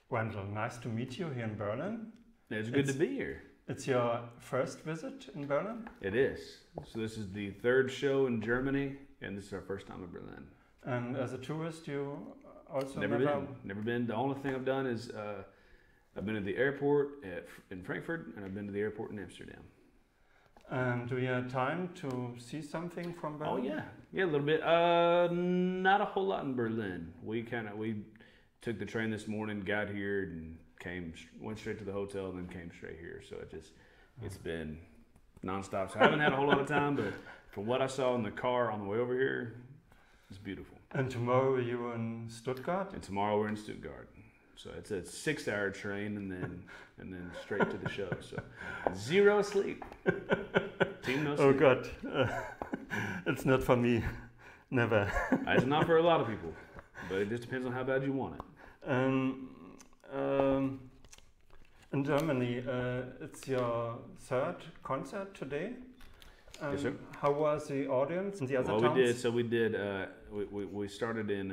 Randall, nice to meet you here in Berlin. It's good to be here. It's your first visit in Berlin? It is. So this is the third show in Germany, and this is our first time in Berlin. And as a tourist, you also Never been. The only thing I've done is I've been to the airport in Frankfurt, and I've been to the airport in Amsterdam. And do you have time to see something from Berlin? Oh yeah, a little bit. Not a whole lot in Berlin. We took the train this morning, got here, and went straight to the hotel, and then came straight here. So it's been nonstop. So I haven't had a whole lot of time, but from what I saw in the car on the way over here, it's beautiful. And tomorrow you're in Stuttgart? And tomorrow we're in Stuttgart. So it's a 6-hour train, and then straight to the show. So 0 sleep. Team no sleep. Oh God, it's not for me. Never. It's not for a lot of people, but it just depends on how bad you want it. In Germany, it's your third concert today. Yes, sir. How was the audience in the other towns? We started in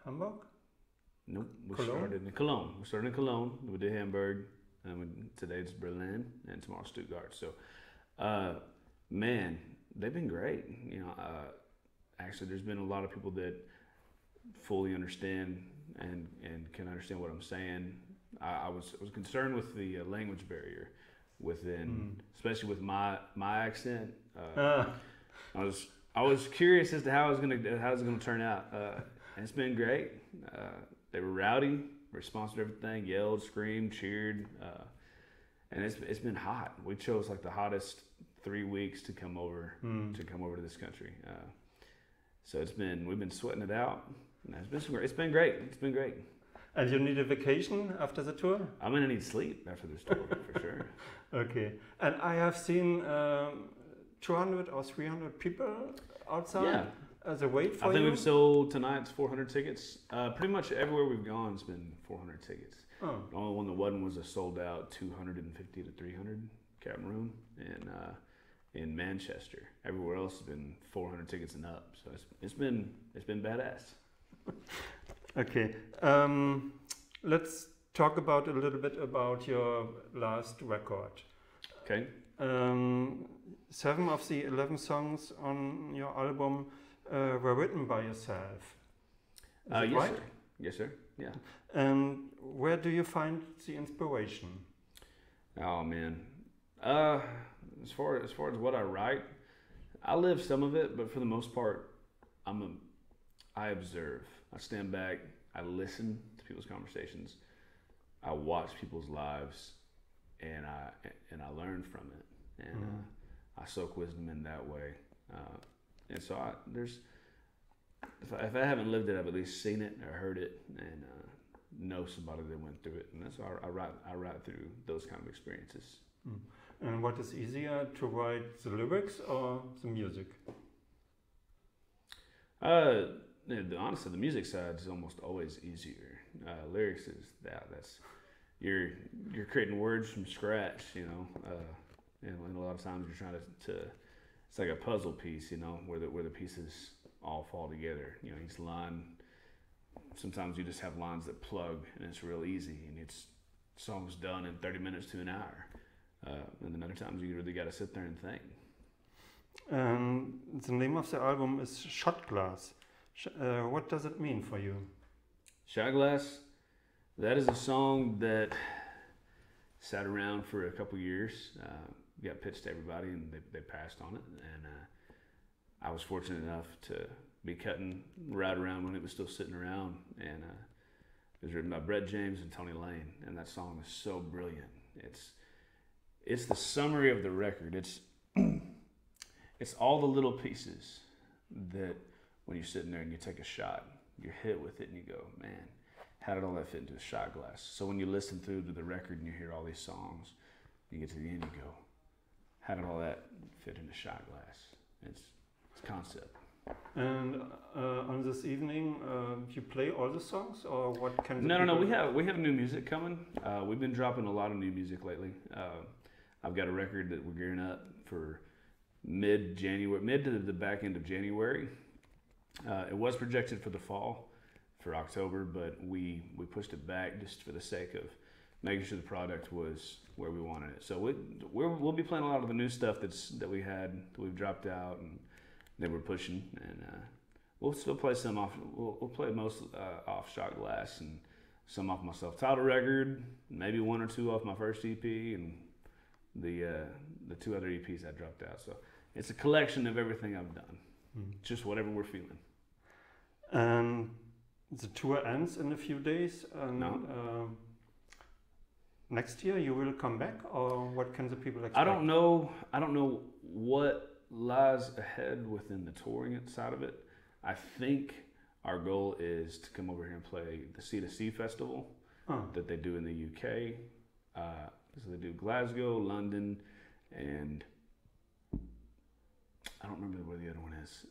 Hamburg? Nope, Cologne? started in Cologne. We started in Cologne. We did Hamburg, and today it's Berlin, and tomorrow Stuttgart. So, man, they've been great. You know, actually, there's been a lot of people that fully understand and can understand what I'm saying. I was concerned with the language barrier especially with my accent. I was curious as to how it was gonna turn out, and it's been great. They were rowdy, responsive to everything, yelled, screamed, cheered, and it's been hot. We chose like the hottest 3 weeks to come over to this country. So we've been sweating it out. It's been great. It's been great. And you need a vacation after the tour? I'm gonna need sleep after this tour for sure. Okay. And I have seen 200 or 300 people outside as a wait for you. I think we've sold tonight's 400 tickets. Pretty much everywhere we've gone has been 400 tickets. Oh. The only one that wasn't was a sold out 250 to 300 Cameroon and in Manchester. Everywhere else has been 400 tickets and up. So it's been badass. Okay, let's talk a little bit about your last record. Okay. 7 of the 11 songs on your album were written by yourself. Is it right? Sir. Yes, sir. Yeah. And where do you find the inspiration? Oh man, as far as what I write, I live some of it, but for the most part, I observe. I stand back, I listen to people's conversations, I watch people's lives, and I learn from it, and I soak wisdom in that way. And so if I haven't lived it, I've at least seen it or heard it, and know somebody that went through it, and that's why I write through those kind of experiences. And what is easier, to write the lyrics or the music? Honestly, the music side is almost always easier. Lyrics is that's you're creating words from scratch, you know, and a lot of times you're trying to it's like a puzzle piece, you know, where the pieces all fall together. You know, each line. Sometimes you just have lines that plug, and it's real easy, and it's song's done in 30 minutes to an hour. And then other times you really got to sit there and think. The name of the album is Shot Glass. What does it mean for you? Shot Glass, that is a song that sat around for a couple years. Got pitched to everybody, and they passed on it. And I was fortunate enough to be cutting right around when it was still sitting around. And it was written by Brett James and Tony Lane, and that song is so brilliant. It's the summary of the record. It's all the little pieces that when you're sitting there and you take a shot, you're hit with it and you go, man, how did all that fit into a shot glass? So when you listen through to the record and you hear all these songs, you get to the end, you go, how did all that fit into shot glass? It's concept. And on this evening, you play all the songs, or what can? No. We have new music coming. We've been dropping a lot of new music lately. I've got a record that we're gearing up for mid to the back end of January. It was projected for the fall, for October, but we pushed it back just for the sake of making sure the product was where we wanted it. So we'll be playing a lot of the new stuff that we've dropped out and that we're pushing, and we'll still play some off. We'll play most off Shot Glass and some off my self-titled record, maybe one or two off my first EP, and the 2 other EPs I dropped out. So it's a collection of everything I've done, just whatever we're feeling. And the tour ends in a few days. And, No. Next year you will come back, or what can the people expect? I don't know what lies ahead within the touring side of it. I think our goal is to come over here and play the C2C festival that they do in the UK. So they do Glasgow, London, and I don't remember where the other one is.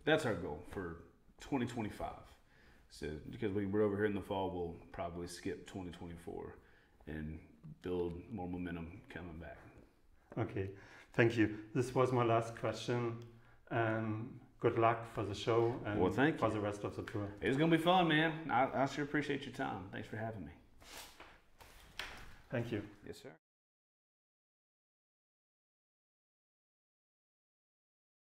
That's our goal for 2025. So because we're over here in the fall, we'll probably skip 2024 and build more momentum coming back. Okay, thank you. This was my last question. Good luck for the show and for the rest of the tour. It's going to be fun, man. I sure appreciate your time. Thanks for having me. Thank you. Yes, sir.